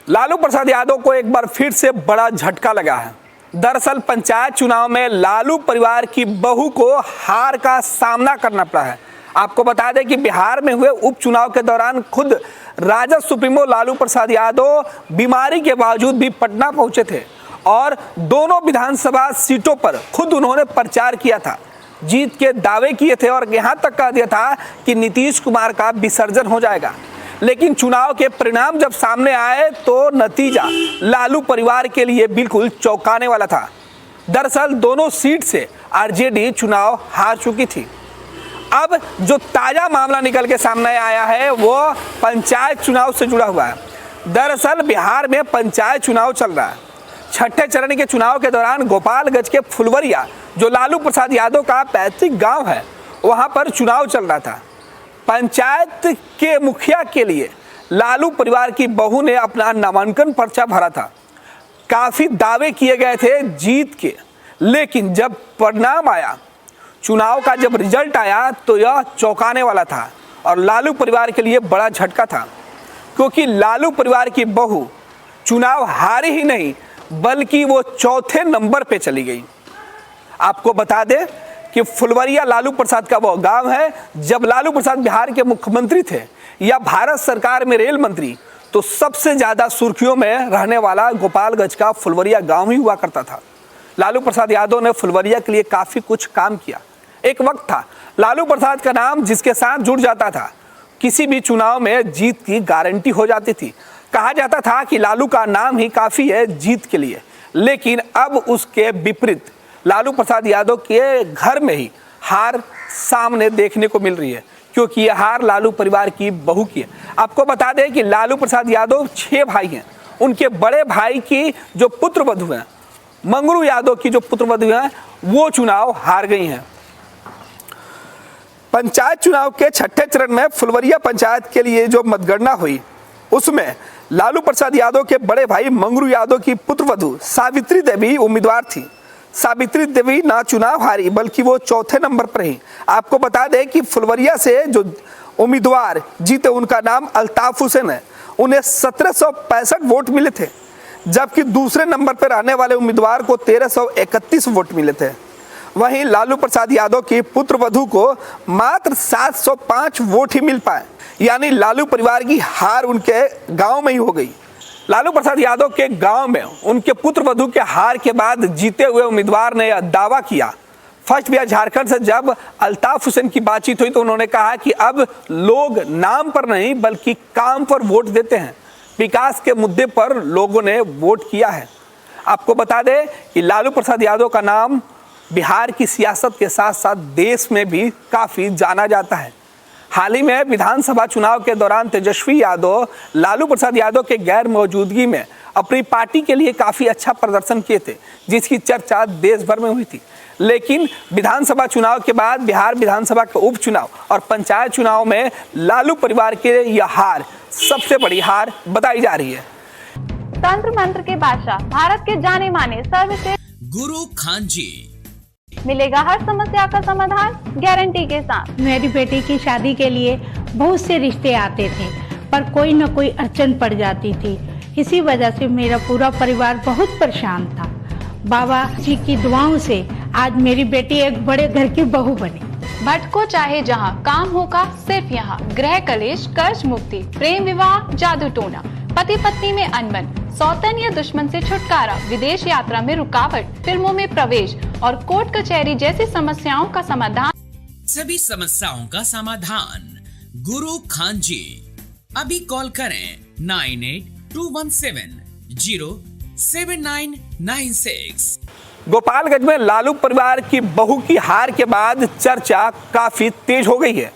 लालू प्रसाद यादव को एक बार फिर से बड़ा झटका लगा है। दरअसल पंचायत चुनाव में लालू परिवार की बहू को हार का सामना करना पड़ा है। आपको बता दें कि बिहार में हुए उपचुनाव के दौरान खुद राजद सुप्रीमो लालू प्रसाद यादव बीमारी के बावजूद भी पटना पहुंचे थे और दोनों विधानसभा सीटों पर खुद उन्होंने प्रचार किया था, जीत के दावे किए थे और यहां तक कह दिया था कि नीतीश कुमार का विसर्जन हो जाएगा। लेकिन चुनाव के परिणाम जब सामने आए तो नतीजा लालू परिवार के लिए बिल्कुल चौंकाने वाला था। दरअसल दोनों सीट से आरजेडी चुनाव हार चुकी थी। अब जो ताजा मामला निकल के सामने आया है वो पंचायत चुनाव से जुड़ा हुआ है। दरअसल बिहार में पंचायत चुनाव चल रहा है। छठे चरण के चुनाव के दौरान गोपालगंज के फुलवरिया, जो लालू प्रसाद यादव का पैतृक गांव है, वहां पर चुनाव चल रहा था। पंचायत के मुखिया के लिए लालू परिवार की बहू ने अपना नामांकन पर्चा भरा था। काफी दावे किए गए थे जीत के, लेकिन जब परिणाम आया, चुनाव का जब रिजल्ट आया तो यह चौंकाने वाला था और लालू परिवार के लिए बड़ा झटका था, क्योंकि लालू परिवार की बहू चुनाव हारी ही नहीं बल्कि वो चौथे नंबर पे चली गई। आपको बता दें कि फुलवरिया लालू प्रसाद का वो गांव है। जब लालू प्रसाद बिहार के मुख्यमंत्री थे या भारत सरकार में रेल मंत्री, तो सबसे ज्यादा सुर्खियों में रहने वाला गोपालगंज का फुलवरिया गांव ही हुआ करता था। लालू प्रसाद यादव ने फुलवरिया के लिए काफी कुछ काम किया। एक वक्त था लालू प्रसाद का नाम जिसके साथ जुड़ जाता था, किसी भी चुनाव में जीत की गारंटी हो जाती थी। कहा जाता था कि लालू का नाम ही काफी है जीत के लिए। लेकिन अब उसके विपरीत लालू प्रसाद यादव के घर में ही हार सामने देखने को मिल रही है, क्योंकि यह हार लालू परिवार की बहू की है। आपको बता दें कि लालू प्रसाद यादव 6 भाई हैं। उनके बड़े भाई की जो पुत्रवधू हैं, मंगरू यादव की जो पुत्रवधू हैं, वो चुनाव हार गई हैं। पंचायत चुनाव के छठे चरण में फुलवरिया पंचायत के लिए जो मतगणना हुई, उसमें लालू प्रसाद यादव के बड़े भाई मंगरू यादव की पुत्रवधू सावित्री देवी उम्मीदवार थी। सावित्री देवी ना चुनाव हारी बल्कि वो चौथे नंबर पर रही। आपको बता दें कि फुलवरिया से जो उम्मीदवार जीते उनका नाम अल्ताफ हुसैन है। उन्हें 1765 वोट मिले थे, जबकि दूसरे नंबर पर रहने वाले उम्मीदवार को 1331 वोट मिले थे। वहीं लालू प्रसाद यादव की पुत्रवधू को मात्र 705 वोट ही मिल पाए, यानी लालू परिवार की हार उनके गांव में ही हो गई। लालू प्रसाद यादव के गांव में उनके पुत्रवधू के हार के बाद जीते हुए उम्मीदवार ने यह दावा किया। फर्स्ट बिहार झारखंड से जब अल्ताफ हुसैन की बातचीत हुई तो उन्होंने कहा कि अब लोग नाम पर नहीं बल्कि काम पर वोट देते हैं। विकास के मुद्दे पर लोगों ने वोट किया है। आपको बता दें कि लालू प्रसाद यादव का नाम बिहार की सियासत के साथ साथ देश में भी काफी जाना जाता है। हाल ही में विधानसभा चुनाव के दौरान तेजस्वी यादव लालू प्रसाद यादव के गैर मौजूदगी में अपनी पार्टी के लिए काफी अच्छा प्रदर्शन किए थे, जिसकी चर्चा देश भर में हुई थी। लेकिन विधानसभा चुनाव के बाद बिहार विधानसभा के उपचुनाव और पंचायत चुनाव में लालू परिवार के यह हार सबसे बड़ी हार बताई जा रही है। तंत्र मंत्र के बादशाह, भारत के जाने माने सर्वश्रेष्ठ गुरु खान जी, मिलेगा हर समस्या का समाधान गारंटी के साथ। मेरी बेटी की शादी के लिए बहुत से रिश्ते आते थे, पर कोई न कोई अड़चन पड़ जाती थी। इसी वजह से मेरा पूरा परिवार बहुत परेशान था। बाबा जी की दुआओं से आज मेरी बेटी एक बड़े घर की बहू बनी। भटको चाहे जहां, काम होगा सिर्फ यहाँ। गृह कलेश, कर्ज मुक्ति, प्रेम विवाह, जादू टोना, पति पत्नी में अनबन, सौतन या दुश्मन से छुटकारा, विदेश यात्रा में रुकावट, फिल्मों में प्रवेश और कोर्ट कचहरी जैसी समस्याओं का समाधान। सभी समस्याओं का समाधान गुरु खान जी। अभी कॉल करें 9821707996। गोपालगंज में लालू परिवार की बहू की हार के बाद चर्चा काफी तेज हो गई है।